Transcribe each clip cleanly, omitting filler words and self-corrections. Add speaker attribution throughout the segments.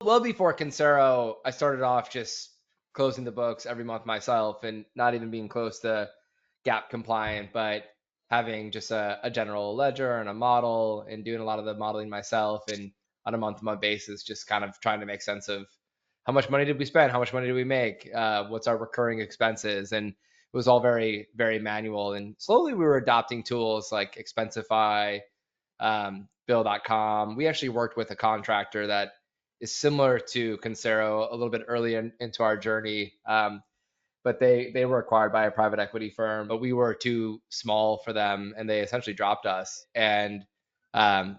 Speaker 1: Well before Consero, I started off just closing the books every month myself and not even being close to GAAP compliant, but having just a general ledger and a model and doing a lot of the modeling myself and on a month-to-month basis, just kind of trying to make sense of how much money did we spend, how much money did we make, what's our recurring expenses, and it was all very, very manual. And slowly we were adopting tools like Expensify, Bill.com. We actually worked with a contractor that is similar to Consero a little bit early into our journey. But they were acquired by a private equity firm, but we were too small for them, and they essentially dropped us. And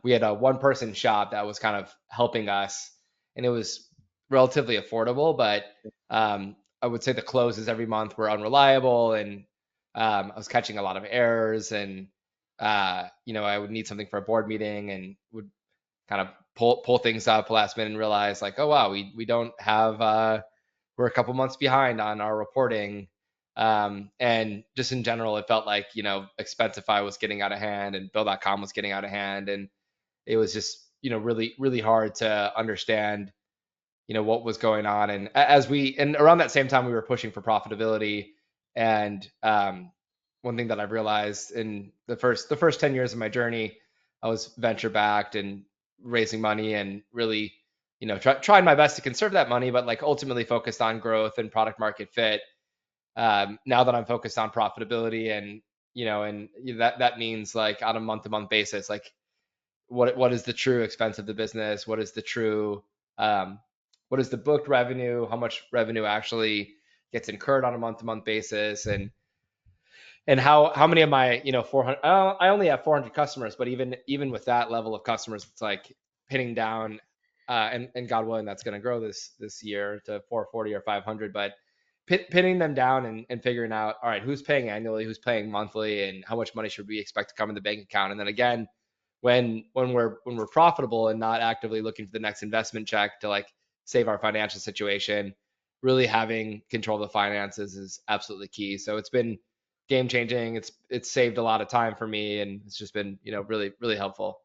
Speaker 1: we had a one person shop that was kind of helping us, and it was relatively affordable. But I would say the closes every month were unreliable, and I was catching a lot of errors. And I would need something for a board meeting, and would kind of pull things up last minute and realize like, oh wow, we don't have we're a couple months behind on our reporting. And just in general, it felt like, Expensify was getting out of hand and Bill.com was getting out of hand. And it was just, really, really hard to understand, what was going on. And and around that same time, we were pushing for profitability. And one thing that I've realized in the first 10 years of my journey, I was venture backed and raising money and really, trying my best to conserve that money, but like ultimately focused on growth and product market fit. Now that I'm focused on profitability and, that means like on a month to month basis, like what is the true expense of the business? What is the true, what is the booked revenue? How much revenue actually gets incurred on a month to month basis? And how many of my 400, I only have 400 customers, but even with that level of customers, it's like pinning down, and God willing that's going to grow this year to 440 or 500, but pinning them down and figuring out, all right, who's paying annually, who's paying monthly, and how much money should we expect to come in the bank account. And then again, when we're profitable and not actively looking for the next investment check to like save our financial situation, really having control of the finances is absolutely key. So it's been game changing. It's saved a lot of time for me, and it's just been, really, really helpful.